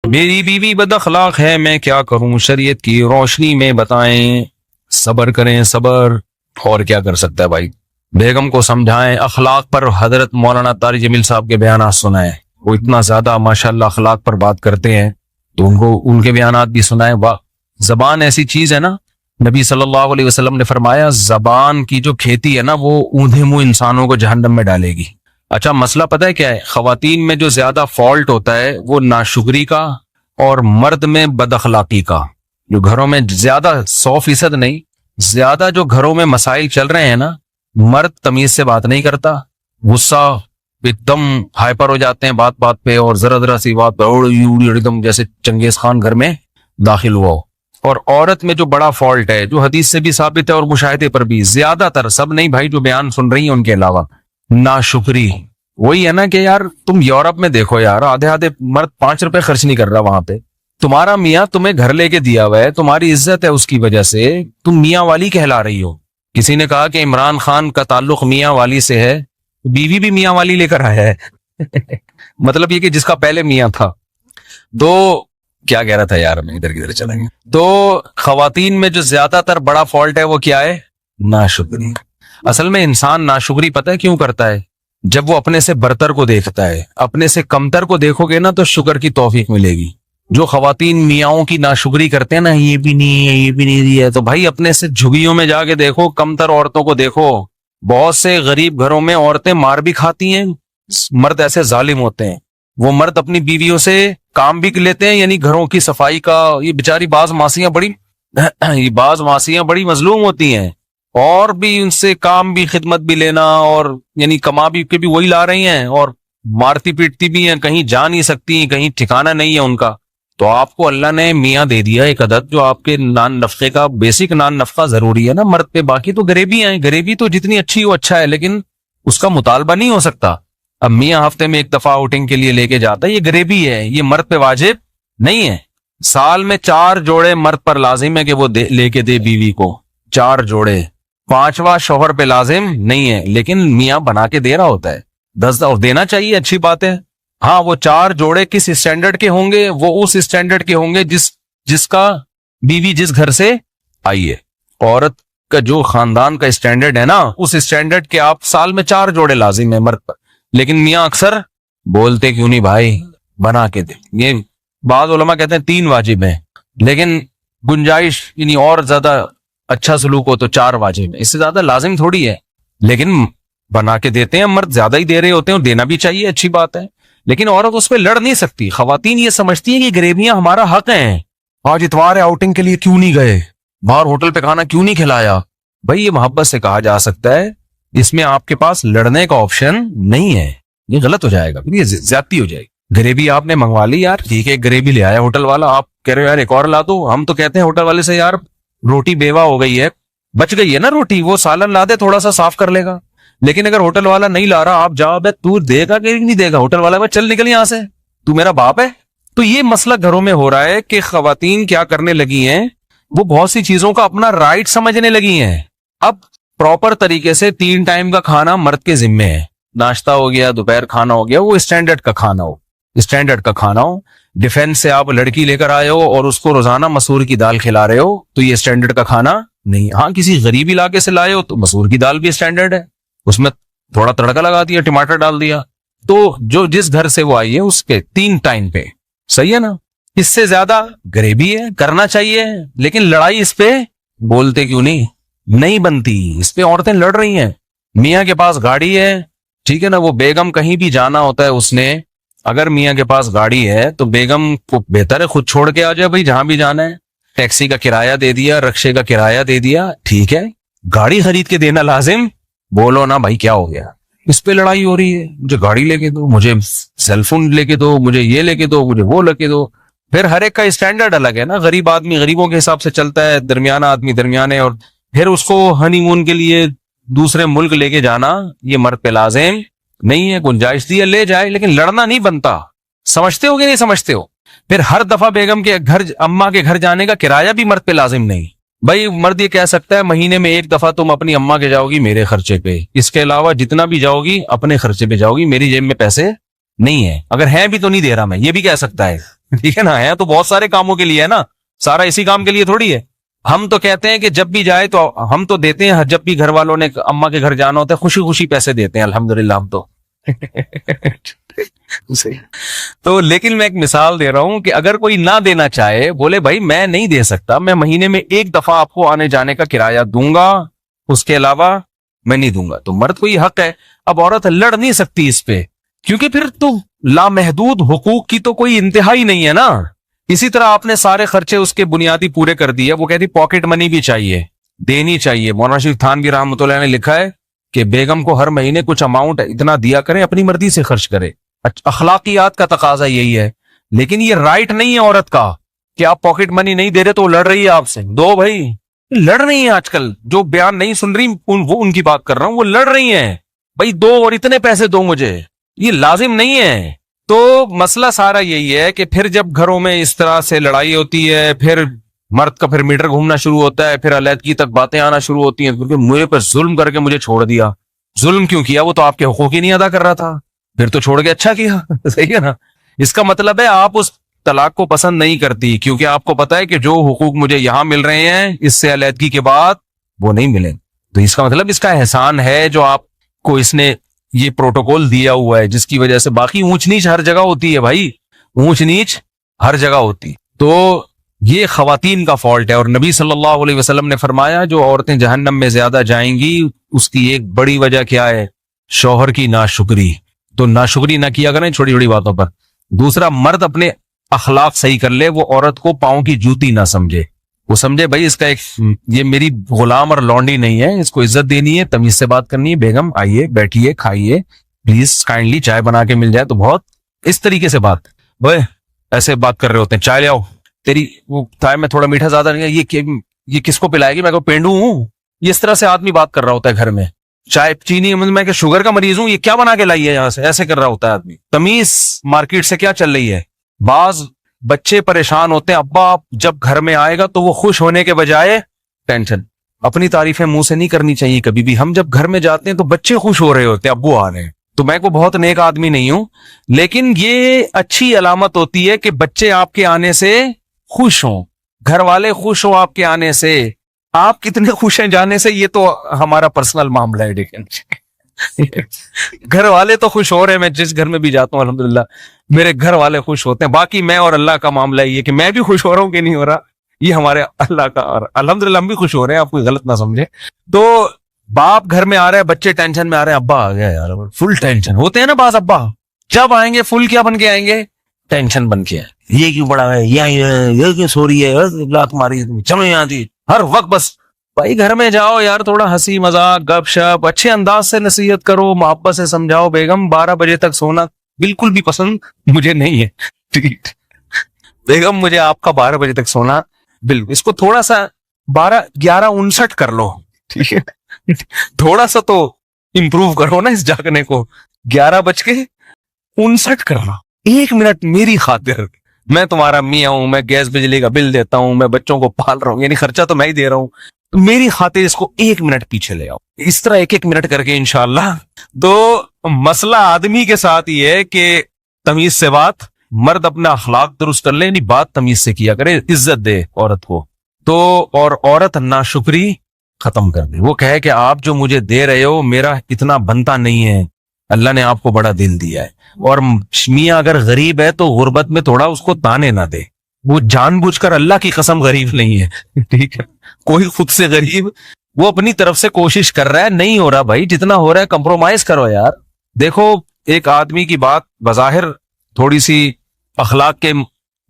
मेरी बीवी बदअखलाक है, मैं क्या करूं, शरीयत की रोशनी में बताएं। सब्र करें, सब्र। और क्या कर सकता है भाई, बेगम को समझाएं। अखलाक पर हजरत मौलाना तारिक जमील साहब के बयान सुनाएं, वो इतना ज्यादा माशाल्लाह अखलाक पर बात करते हैं, तो उनको उनके बयानात भी सुनाएं। वाह, जबान ऐसी चीज है ना, नबी सल्लल्लाहु अलैहि वसल्लम ने फरमाया जबान की जो खेती है ना, वो ऊंधे मुंह इंसानों को जहन्नम में डालेगी। अच्छा, मसला पता है क्या है, खवातीन में जो ज्यादा फॉल्ट होता है वो नाशुक्री का और मर्द में बदअखलाकी का। जो घरों में ज्यादा 100% नहीं, ज्यादा जो घरों में मसाइल चल रहे हैं ना, मर्द तमीज से बात नहीं करता, गुस्सा एकदम हाइपर हो जाते हैं बात बात पे, और जरा जरा सी बात पे एकदम जैसे चंगेज खान घर में दाखिल हुआ हो। और औरत में जो बड़ा फॉल्ट है, जो हदीस से भी साबित है और मुशाहिदे पर भी, ज्यादातर, सब नहीं भाई, जो बयान सुन रही है उनके अलावा, नाशुक्री। वही है ना कि यार तुम यूरोप में देखो यार, आधे आधे मर्द 5 रुपए खर्च नहीं कर रहा वहां पे। तुम्हारा मियाँ तुम्हें घर लेके दिया हुआ है, तुम्हारी इज्जत है, उसकी वजह से तुम मियाँ वाली कहला रही हो। किसी ने कहा कि इमरान खान का ताल्लुक मियाँ वाली से है, बीवी भी मियाँ वाली लेकर आया है मतलब ये कि जिसका पहले मियाँ था। तो क्या कह रहा था यार, मैं इधर किधर चलेंगे। तो खवातीन में जो ज्यादातर बड़ा फॉल्ट है वो क्या है, नाशुक्री। असल में इंसान नाशुक्री पता है क्यों करता है, जब वो अपने से बरतर को देखता है। अपने से कमतर को देखोगे ना तो शुक्र की तौफीक मिलेगी। जो खवातीन मियाओं की नाशुक्री करते हैं ना, ये भी नहीं है, ये भी नहीं दिया, तो भाई अपने से झुग्गियों में जाके देखो, कमतर औरतों को देखो। बहुत से गरीब घरों में औरतें मार भी खाती हैं, मर्द ऐसे जालिम होते हैं। वो मर्द अपनी बीवियों से काम भी लेते हैं, यानी घरों की सफाई का। ये बेचारी बाज मासियां बड़ी मजलूम होती हैं, और भी उनसे काम भी, खिदमत भी लेना, और यानी कमा भी के भी वही ला रही हैं, और मारती पीटती भी हैं, कहीं जा नहीं सकती, कहीं ठिकाना नहीं है उनका। तो आपको अल्लाह ने मियाँ दे दिया एक अदद, जो आपके नान नफके का, बेसिक नान नफका जरूरी है ना मर्द पे। बाकी तो गरीबी है, गरीबी तो जितनी अच्छी हो अच्छा है, लेकिन उसका मुतालबा नहीं हो सकता। अब मियाँ हफ्ते में एक दफा आउटिंग के लिए लेके जाता है, ये गरीबी है, ये मर्द पे वाजिब नहीं है। साल में 4 जोड़े मर्द पर लाजिम है कि वो लेके दे बीवी को, 4 जोड़े। 5वां शौहर पे लाजिम नहीं है, लेकिन मियाँ बना के दे रहा होता है। 10 और देना चाहिए, अच्छी बात है। हाँ, वो 4 जोड़े किस स्टैंडर्ड के होंगे, वो उस स्टैंडर्ड के होंगे जिसका बीवी जिस घर से आई है। औरत का जो खानदान का स्टैंडर्ड है ना, उस स्टैंडर्ड के आप साल में 4 जोड़े लाजिम है मर्द पर। लेकिन मियाँ अक्सर बोलते क्यों नहीं भाई, बना के दे। ये बाद उलमा कहते हैं 3 वाजिब है, लेकिन गुंजाइश यानी और ज्यादा अच्छा सलूक हो तो 4 वाजिब है, इससे ज्यादा लाजिम थोड़ी है। लेकिन बना के देते हैं, मर्द ज्यादा ही दे रहे होते हैं, और देना भी चाहिए, अच्छी बात है। लेकिन औरत उस पर लड़ नहीं सकती। खवातीन ये समझती है कि गरीबियां हमारा हक हैं। आज इतवार है, आउटिंग के लिए क्यों नहीं गए, बाहर होटल पे खाना क्यों नहीं खिलाया। भाई ये मोहब्बत से कहा जा सकता है, इसमें आपके पास लड़ने का ऑप्शन नहीं है। ये गलत हो जाएगा, फिर ये ज्यादती हो जाएगी। गरीबी आपने मंगवा ली यार, ठीक है, गरीबी ले आया होटल वाला, आप कह रहे हो यार एक और ला दो। हम तो कहते हैं होटल वाले से, यार रोटी बेवा हो गई है, बच गई है ना रोटी, वो सालन ला दे, थोड़ा सा साफ कर लेगा। लेकिन अगर होटल वाला नहीं ला रहा, आप जाओ, बे तू देगा कि नहीं देगा, होटल वाला, चल निकल यहां से, तू मेरा बाप है। तो ये मसला घरों में हो रहा है कि खवातीन क्या करने लगी हैं, वो बहुत सी चीजों का अपना राइट समझने लगी हैं। अब प्रॉपर तरीके से 3 टाइम का खाना मर्द के जिम्मे है। नाश्ता हो गया, दोपहर खाना हो गया, वो स्टैंडर्ड का खाना हो, स्टैंडर्ड का खाना हो। डिफेंस से आप लड़की लेकर आए हो और उसको रोजाना मसूर की दाल खिला रहे हो, तो ये स्टैंडर्ड का खाना नहीं। हाँ, किसी गरीब इलाके से लाए हो तो मसूर की दाल भी स्टैंडर्ड है, उसमें थोड़ा तड़का लगा दिया, टमाटर डाल दिया, तो जो जिस घर से वो आई है उसके 3 टाइम पे, सही है ना। इससे ज्यादा गरीबी है, करना चाहिए, लेकिन लड़ाई इस पे बोलते क्यों नहीं बनती। इस पे औरतें लड़ रही हैं। मियाँ के पास गाड़ी है, ठीक है ना, वो बेगम कहीं भी जाना होता है उसने, अगर मियाँ के पास गाड़ी है तो बेगम को बेहतर है खुद छोड़ के आ जाए भाई, जहां भी जाना है। टैक्सी का किराया दे दिया, रिक्शे का किराया दे दिया, ठीक है। गाड़ी खरीद के देना लाजिम, बोलो ना भाई क्या हो गया। इस पे लड़ाई हो रही है, मुझे गाड़ी लेके दो, मुझे सेलफोन लेके दो, मुझे ये लेके दो, मुझे वो लेके दो। फिर हर एक का स्टैंडर्ड अलग है ना। गरीब आदमी गरीबों के हिसाब से चलता है, दरमियाना आदमी दरमियाने, और फिर उसको हनीमून के लिए दूसरे मुल्क लेके जाना ये मर्द पे लाजिम नहीं है। गुंजाइश दी है ले जाए, लेकिन लड़ना नहीं बनता। समझते हो कि नहीं समझते हो। फिर हर दफा बेगम के घर, अम्मा के घर जाने का किराया भी मर्द पे लाजिम नहीं भाई। मर्द ये कह सकता है महीने में 1 दफा तुम अपनी अम्मा के जाओगी मेरे खर्चे पे, इसके अलावा जितना भी जाओगी अपने खर्चे पे जाओगी, मेरी जेब में पैसे नहीं है, अगर है भी तो नहीं दे रहा मैं, ये भी कह सकता है। ठीक है ना, है तो बहुत सारे कामों के लिए है ना, सारा इसी काम के लिए थोड़ी है। हम तो कहते हैं कि जब भी जाए तो हम तो देते हैं, जब भी घर वालों ने अम्मा के घर जाना होता है खुशी खुशी पैसे देते हैं, अल्हम्दुलिल्लाह हम तो। सही। तो लेकिन मैं एक मिसाल दे रहा हूं कि अगर कोई ना देना चाहे, बोले भाई मैं नहीं दे सकता, मैं महीने में एक दफा आपको आने जाने का किराया दूंगा, उसके अलावा मैं नहीं दूंगा, तो मर्द को ये हक है। अब औरत लड़ नहीं सकती इस पे, क्योंकि फिर तो लामहदूद हुकूक की तो कोई इंतहा ही नहीं है ना। इसी तरह आपने सारे खर्चे उसके बुनियादी पूरे कर दिए, वो कहती पॉकेट मनी भी चाहिए, देनी चाहिए। मौलाना शरीफ थानवी रहमतुल्लाह ने लिखा है कि बेगम को हर महीने कुछ अमाउंट इतना दिया करें, अपनी मर्जी से खर्च करे। अखलाकियात का तकाजा यही है। लेकिन ये राइट नहीं है औरत का कि आप पॉकेट मनी नहीं दे रहे तो लड़ रही है आपसे। दो भाई, लड़ रही है आजकल, जो बयान नहीं सुन रही वो उनकी बात कर रहा हूं, वो लड़ रही हैं भाई, दो और इतने पैसे दो मुझे, ये लाजिम नहीं है। तो मसला सारा यही है कि फिर जब घरों में इस तरह से लड़ाई होती है, फिर मर्द का फिर मीटर घूमना शुरू होता है, फिर अलैदगी तक बातें आना शुरू होती हैं, क्योंकि मुझे पर जुल्म करके मुझे छोड़ दिया। जुल्म क्यों किया? वो तो आपके हुकूक ही नहीं अदा कर रहा था, फिर तो छोड़ के अच्छा किया। सही है ना। इसका मतलब है आप उस तलाक को पसंद नहीं करती, क्योंकि आपको पता है कि जो हुकूक मुझे यहां मिल रहे हैं इससे अलैदगी के बाद वो नहीं मिले। तो इसका मतलब इसका एहसान है जो आपको इसने ये प्रोटोकॉल दिया हुआ है, जिसकी वजह से बाकी ऊंच नीच हर जगह होती है भाई, ऊंच नीच हर जगह होती। तो ये खवातीन का फॉल्ट है। और नबी सल्लल्लाहु अलैहि वसल्लम ने फरमाया जो औरतें जहन्नम में ज्यादा जाएंगी उसकी एक बड़ी वजह क्या है? शौहर की नाशुक्री। तो नाशुक्री ना किया करें छोटी छोटी बातों पर। दूसरा, मर्द अपने अखलाक सही कर ले, वो औरत को पांव की जूती ना समझे, वो समझे भाई इसका एक, ये मेरी गुलाम और लौंडी नहीं है, इसको इज्जत देनी है, तमीज से बात करनी है। बेगम आइए, बैठिए, खाइए, प्लीज काइंडली चाय बना के मिल जाए तो बहुत, इस तरीके से बात। भाई ऐसे बात कर रहे होते हैं, चाय ले आओ, तेरी वो चाय में थोड़ा मीठा ज्यादा नहीं है, ये किसको पिलाएगी, मैं को पेंडू हूं? इस तरह से आदमी बात कर रहा होता है घर में। चाय चीनी, मैं क्या शुगर का मरीज हूं, ये क्या बना के लाई है यहाँ से, ऐसे कर रहा होता है आदमी। तमीज मार्केट से क्या चल रही है। बाज बच्चे परेशान होते हैं, अब्बा जब घर में आएगा तो वो खुश होने के बजाय टेंशन। अपनी तारीफें मुंह से नहीं करनी चाहिए कभी भी। हम जब घर में जाते हैं तो बच्चे खुश हो रहे होते हैं, अब्बू आ रहे हैं। तो मैं को बहुत नेक आदमी नहीं हूं, लेकिन ये अच्छी अलामत होती है कि बच्चे आपके आने से खुश हों, घर वाले खुश हो आपके आने से। आप कितने खुश हैं जाने से, ये तो हमारा पर्सनल मामला है। लेकिन घर वाले तो खुश हो रहे हैं, मैं जिस घर में भी जाता हूँ अल्हम्दुलिल्लाह मेरे घर वाले खुश होते हैं। बाकी मैं और अल्लाह का मामला ये कि मैं भी खुश हो रहा हूँ कि नहीं हो रहा, ये हमारे अल्लाह का, और अल्हम्दुलिल्लाह हम भी खुश हो रहे हैं, आप कोई गलत ना समझे। तो बाप घर में आ रहा है, बच्चे टेंशन में आ रहे हैं, अब्बा आ गया यार, फुल टेंशन होते हैं ना बास। अब्बा जब आएंगे फुल क्या बन के आएंगे? टेंशन बन के। ये क्यों बड़ा है, ये क्यों सो रही है, लात मारी, चलो यहाँ थी, हर वक्त बस। भाई घर में जाओ यार, थोड़ा हंसी मजाक गपशप, अच्छे अंदाज से नसीहत करो, मोहब्बत से समझाओ। बेगम 12 बजे तक सोना बिल्कुल भी पसंद मुझे नहीं है, ठीक। बेगम मुझे आपका 12 बजे तक सोना बिल्कुल, इसको थोड़ा सा 11:59 कर लो, ठीक है। थोड़ा सा तो इंप्रूव करो ना इस जागने को, 11:59 कर लो। 1 मिनट मेरी खातिर, मैं तुम्हारा मियां हूं, मैं गैस बिजली का बिल देता हूं, मैं बच्चों को पाल रहा हूं, यानी खर्चा तो मैं ही दे रहा हूं, तो मेरी खातिर इसको 1 मिनट पीछे ले आओ। इस तरह 1-1 मिनट करके इंशाल्लाह। तो मसला आदमी के साथ ये है कि तमीज से बात, मर्द अपना अखलाक दुरुस्त कर ले, यानी बात तमीज से किया करे, इज्जत दे औरत को। तो और औरत नाशुक्री खत्म कर दे, वो कहे कि आप जो मुझे दे रहे हो मेरा इतना बनता नहीं है, अल्लाह ने आपको बड़ा दिल दिया है। और मियाँ अगर गरीब है तो गुर्बत में थोड़ा उसको ताने ना दे, वो जानबूझकर, अल्लाह की कसम गरीब नहीं है, ठीक है। कोई खुद से गरीब, वो अपनी तरफ से कोशिश कर रहा है, नहीं हो रहा भाई, जितना हो रहा है कंप्रोमाइज करो यार। देखो एक आदमी की बात बज़ाहिर थोड़ी सी अखलाक के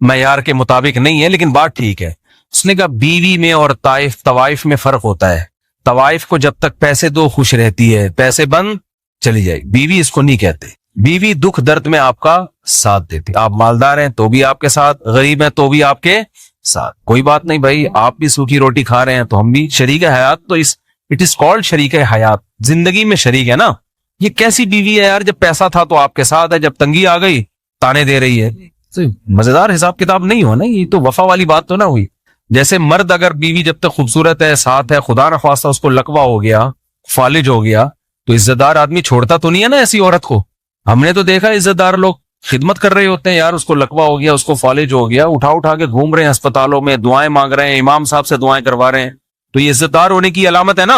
मयार के मुताबिक नहीं है, लेकिन बात ठीक है। उसने कहा बीवी में और तवाइफ में फर्क होता है। तवाइफ को जब तक पैसे दो खुश रहती है, पैसे बंद चली जाएगी। बीवी इसको नहीं कहते, बीवी दुख दर्द में आपका साथ देती। आप मालदार हैं तो भी आपके साथ, गरीब हैं तो भी आपके साथ, कोई बात नहीं भाई, आप भी सूखी रोटी खा रहे हैं तो हम भी शरीक हयात। तो इट इज कॉल्ड शरीक हयात, जिंदगी में शरीक है ना। ये कैसी बीवी है यार, जब पैसा था तो आपके साथ है, जब तंगी आ गई ताने दे रही है। तो मजेदार हिसाब किताब नहीं हो ना, ये तो वफा वाली बात तो ना हुई। जैसे मर्द अगर बीवी जब तक खूबसूरत है, साथ है, खुदा न ख्वास्ता उसको लकवा हो गया, फालिज हो गया, तो इज्जतदार आदमी छोड़ता तो नहीं है ना ऐसी औरत को। हमने तो देखा इज्जतदार लोग खिदमत कर रहे होते हैं यार, उसको लकवा हो गया, उसको फॉलेज हो गया, उठा उठा के घूम रहे हैं अस्पतालों में, दुआएं मांग रहे हैं, इमाम साहब से दुआएं करवा रहे हैं। तो ये इज्जतदार होने की अलामत है ना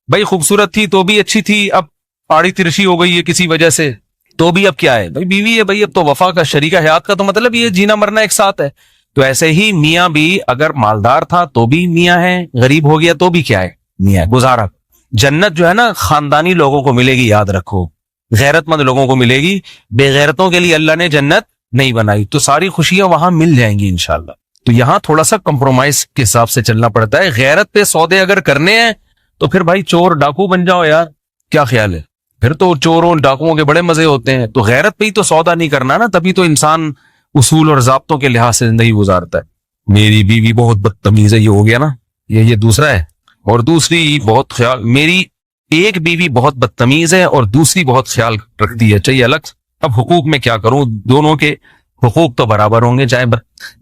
भाई। खूबसूरत थी तो भी अच्छी थी, अब आड़ी तिरछी हो गई है किसी वजह से, तो भी अब क्या है भाई, बीवी है भाई, अब तो वफा का, शरीका हयात का तो मतलब ये जीना मरना एक साथ है। तो ऐसे ही मियाँ भी अगर मालदार था तो भी मियाँ है, गरीब हो गया तो भी क्या है, मियाँ है, गुजारा। जन्नत जो है ना खानदानी लोगों को मिलेगी, याद रखो, गैरतमंद लोगों को मिलेगी, बेगैरतों के लिए अल्लाह ने जन्नत नहीं बनाई। तो सारी खुशियां वहां मिल जाएंगी इंशाल्लाह। तो यहां थोड़ा सा कंप्रोमाइज के हिसाब से चलना पड़ता है। गैरत पे सौदे अगर करने हैं तो फिर भाई चोर डाकू बन जाओ यार, क्या ख्याल है, फिर तो चोरों डाकुओं के बड़े मजे होते हैं। तो गैरत पे ही तो सौदा नहीं करना ना, तभी तो इंसान उसूल और ज़ाब्तों के लिहाज से जिंदगी गुजारता है। मेरी बीवी बहुत बदतमीज है, ये हो गया ना, ये दूसरा है। और दूसरी बहुत ख्याल, मेरी एक बीवी बहुत बदतमीज है और दूसरी बहुत ख्याल रखती है, चाहिए अलग। अब हुकूक में क्या करूं, दोनों के हुकूक तो बराबर होंगे, चाहे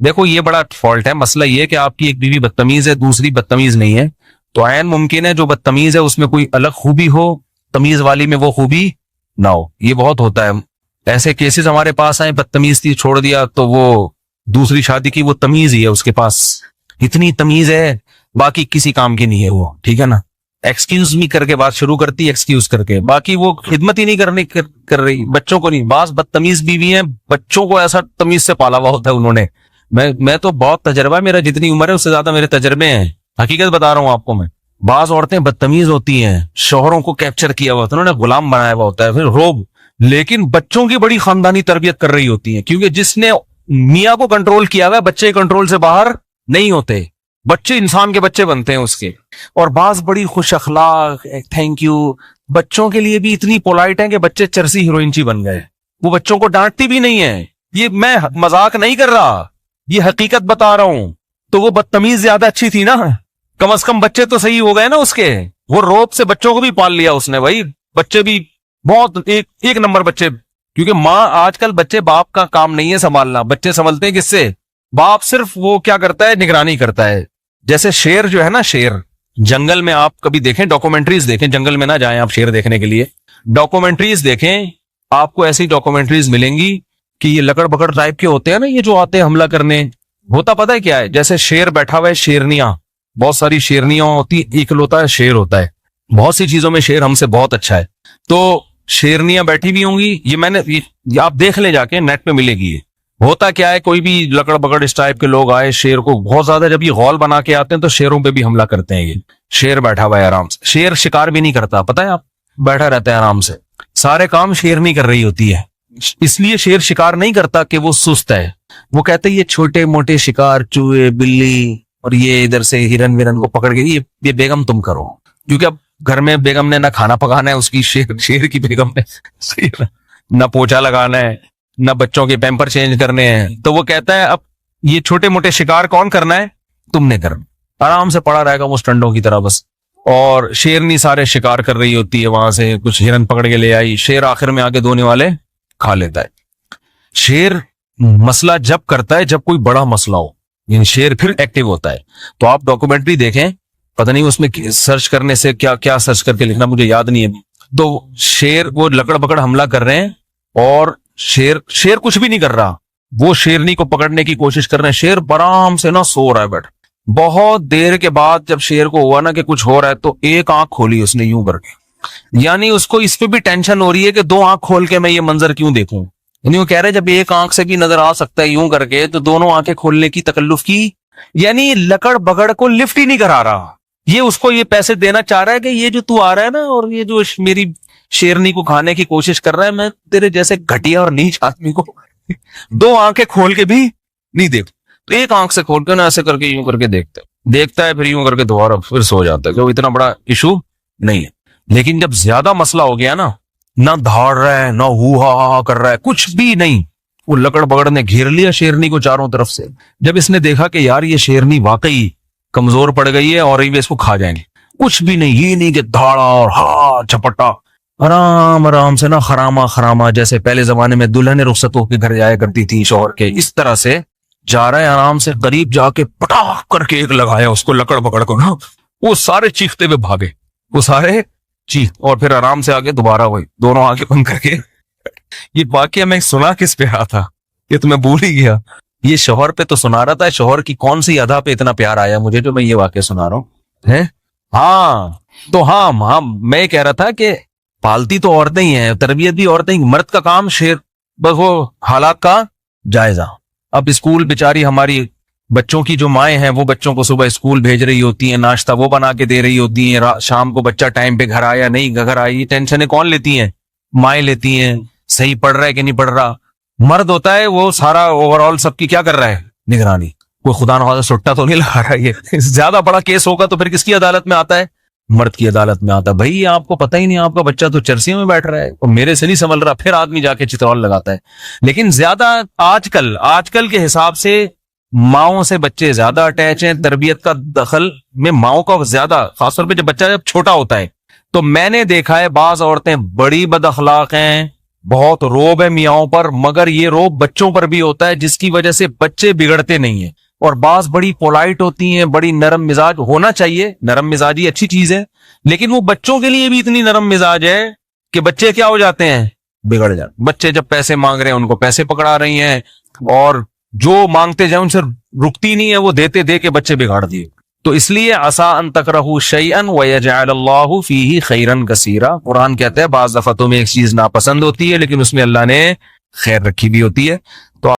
देखो ये बड़ा फॉल्ट है। मसला ये है कि आपकी एक बीवी बदतमीज है, दूसरी बदतमीज नहीं है, तो ऐन मुमकिन है जो बदतमीज है उसमें कोई अलग खूबी हो, तमीज वाली में वो खूबी ना हो। ये बहुत होता है, ऐसे केसेस हमारे पास आए, बदतमीज थी छोड़ दिया, तो वो दूसरी शादी की, वो तमीज ही है उसके पास, इतनी तमीज है, बाकी किसी काम की नहीं है वो, ठीक है ना। एक्सक्यूज मी करके बात शुरू करती, एक्सक्यूज करके, बाकी वो खिदमत ही नहीं कर रही, बच्चों को नहीं। बास बदतमीज बीवी हैं, बच्चों को ऐसा तमीज से पाला हुआ होता है उन्होंने। मैं तो बहुत तजर्बा, मेरा जितनी उम्र है उससे ज्यादा मेरे तजर्बे हैं, हकीकत बता रहा हूं आपको मैं। बास औरतें बदतमीज होती हैं, शोहरों को कैप्चर किया हुआ होता है, उन्होंने गुलाम बनाया हुआ होता है, फिर रोब, लेकिन बच्चों की बड़ी खानदानी तरबियत कर रही होती है, क्योंकि जिसने मियाँ को कंट्रोल किया हुआ है, बच्चे कंट्रोल से बाहर नहीं होते, बच्चे इंसान के बच्चे बनते हैं उसके। और बास बड़ी खुश अखलाक, थैंक यू, बच्चों के लिए भी इतनी पोलाइट है कि बच्चे चरसी हीरोइनची बन गए, वो बच्चों को डांटती भी नहीं है। ये मैं मजाक नहीं कर रहा, ये हकीकत बता रहा हूं। तो वो बदतमीज ज्यादा अच्छी थी ना, कम से कम बच्चे तो सही हो गए ना उसके। वो रोब से बच्चों को भी पाल लिया उसने भाई, बच्चे भी बहुत एक नंबर बच्चे। क्योंकि माँ, आजकल बच्चे, बाप का काम नहीं है संभालना, बच्चे संभलते हैं किससे, बाप सिर्फ वो क्या करता है, निगरानी करता है। जैसे शेर जो है ना, शेर जंगल में, आप कभी देखें, डॉक्यूमेंट्रीज देखें, जंगल में ना जाएं आप शेर देखने के लिए, डॉक्यूमेंट्रीज देखें, आपको ऐसी डॉक्यूमेंट्रीज मिलेंगी कि ये लकड़ बकड़ टाइप के होते हैं ना, ये जो आते हैं हमला करने, होता पता है क्या है, जैसे शेर बैठा हुआ है, शेरनियां, बहुत सारी शेरनियां होती, इकलौता है शेर होता है, बहुत सी चीजों में शेर हमसे बहुत अच्छा है। तो शेरनियां बैठी भी होंगी, ये मैंने, ये आप देख ले जाके, नेट पे मिलेगी ये। होता क्या है, कोई भी लकड़ बकड़ इस टाइप के लोग आए, शेर को बहुत ज्यादा, जब ये गौल बना के आते हैं तो शेरों पे भी हमला करते हैं। ये शेर बैठा हुआ है आराम से, शेर शिकार भी नहीं करता, पता है आप, बैठा रहता है आराम से, सारे काम शेर नहीं कर रही होती है। इसलिए शेर शिकार नहीं करता कि वो सुस्त है, वो कहते हैं ये छोटे मोटे शिकार, चूहे, बिल्ली, और ये इधर से हिरन विरन को पकड़ के ये बेगम तुम करो, क्योंकि अब घर में बेगम ने ना खाना पकाना है उसकी, शेर की बेगम ने ना पोछा लगाना है, ना बच्चों के पैम्पर चेंज करने हैं। तो वो कहता है अब ये छोटे मोटे शिकार कौन करना है, तुमने करना, आराम से पड़ा रहेगा वो स्टंडों की तरह बस। और शेरनी सारे शिकार कर रही होती है, वहां से कुछ हिरन पकड़ के ले आई, शेर आखिर में आके धोने वाले खा लेता है। शेर मसला जब करता है जब कोई बड़ा मसला हो, यानी शेर फिर एक्टिव होता है। तो आप डॉक्यूमेंट्री देखें, पता नहीं उसमें सर्च करने से क्या क्या सर्च करके लिखना मुझे याद नहीं है। तो शेर, वो लकड़ बकड़ हमला कर रहे हैं और शेर कुछ भी नहीं कर रहा, वो शेरनी को पकड़ने की कोशिश कर रहे हैं। शेर आराम से ना सो रहा है बैठ। बहुत देर के बाद जब शेर को हुआ ना कि कुछ हो रहा है, तो एक आंख खोली उसने यूं करके, यानी उसको इस पे भी टेंशन हो रही है कि दो आंख खोल के मैं ये मंजर क्यों देखूं। यानी वो कह रहे जब एक आंख से भी नजर आ सकता है यूं करके, तो दोनों आंखें खोलने की तकल्लुफ की, यानी लकड़ बगड़ को लिफ्ट ही नहीं करा रहा। ये उसको ये पैसे देना चाह रहा है कि ये जो तू आ रहा है ना, और ये जो मेरी शेरनी को खाने की कोशिश कर रहा है, मैं तेरे जैसे घटिया और नीच आदमी को दो आंखें खोल के भी नहीं देख। तो एक आंख से खोल के ना ऐसे करके यूं करके देखता है, फिर यूं करके दोबारा फिर सो जाता है, क्योंकि इतना बड़ा इशू नहीं है। लेकिन जब ज्यादा मसला हो गया ना धाड़ रहा है, ना हुआ कर रहा है, कुछ भी नहीं, वो लकड़ बगड़ ने घेर लिया शेरनी को चारों तरफ से। जब इसने देखा कि यार ये शेरनी वाकई कमजोर पड़ गई है और ये इसको खा जाएंगे, कुछ भी नहीं, ये नहीं कि धाड़ा और हा झपट्टा, आराम आराम से ना खरामा जैसे पहले जमाने में दुल्हन रुखसत होकर घर जाया करती थी शौहर के, इस तरह से जा रहा है आराम से। करीब जाके पटाख करके एक लगाया उसको, लकड़ पकड़ को ना, वो सारे चीखते हुए भागे, वो सारे चीख, और फिर आराम से आगे दोबारा वही दोनों आंखें बंद करके ये वाकया मैं सुना किस पे रहा था, ये तो मैं भूल ही गया। ये शौहर पे तो सुना रहा था, शौहर की कौन सी अदा पे इतना प्यार आया मुझे, जो मैं ये वाकया सुना रहा हूँ है। हाँ तो हाँ, मैं कह रहा था कि पालती तो औरतें ही हैं, तरबियत भी औरतें ही, मर्द का काम शेर बस वो हालात का जायजा। अब स्कूल बेचारी हमारी बच्चों की जो माएं हैं वो बच्चों को सुबह स्कूल भेज रही होती हैं, नाश्ता वो बना के दे रही होती हैं, शाम को बच्चा टाइम पे घर आया नहीं घर आई, टेंशन कौन लेती हैं? माएं लेती हैं। सही पढ़ रहा है कि नहीं पढ़ रहा, मर्द होता है वो सारा ओवरऑल सबकी क्या कर रहा है, निगरानी। कोई खुदा न सुट्टा तो नहीं लगा रहा है। ये ज्यादा बड़ा केस होगा तो फिर किसकी अदालत में आता है? मर्द की अदालत में आता है। भाई आपको पता ही नहीं, आपका बच्चा तो चर्सियों में बैठ रहा है और मेरे से नहीं संभल रहा, फिर आदमी जाके चित्रौल लगाता है। लेकिन ज्यादा आजकल के हिसाब से माओ से बच्चे ज्यादा अटैच हैं, तरबियत का दखल में माओ का ज्यादा, खासतौर पे जब बच्चा जब छोटा होता है। तो मैंने देखा है बाज औरतें बड़ी बदअखलाक हैं, बहुत रोब है मियाओं पर, मगर ये रोब बच्चों पर भी होता है, जिसकी वजह से बच्चे बिगड़ते नहीं है। और बाज बड़ी पोलाइट होती हैं, बड़ी नरम मिजाज होना चाहिए, नरम मिजाजी अच्छी चीज है, लेकिन वो बच्चों के लिए भी इतनी नरम मिजाज है कि बच्चे क्या हो जाते हैं, बिगड़ जाते। बच्चे जब पैसे मांग रहे हैं उनको पैसे पकड़ा रही हैं, और जो मांगते जाए उनसे रुकती नहीं है, वो देते दे के बच्चे बिगाड़ दिए। तो इसलिए असा अन तकरहू शैअन व यजअल अल्लाहु फीही खैरन कसीरा। कुरान कहता है बाज दफा तुम्हें एक चीज नापसंद होती है लेकिन उसमें अल्लाह ने खैर रखी भी होती है। तो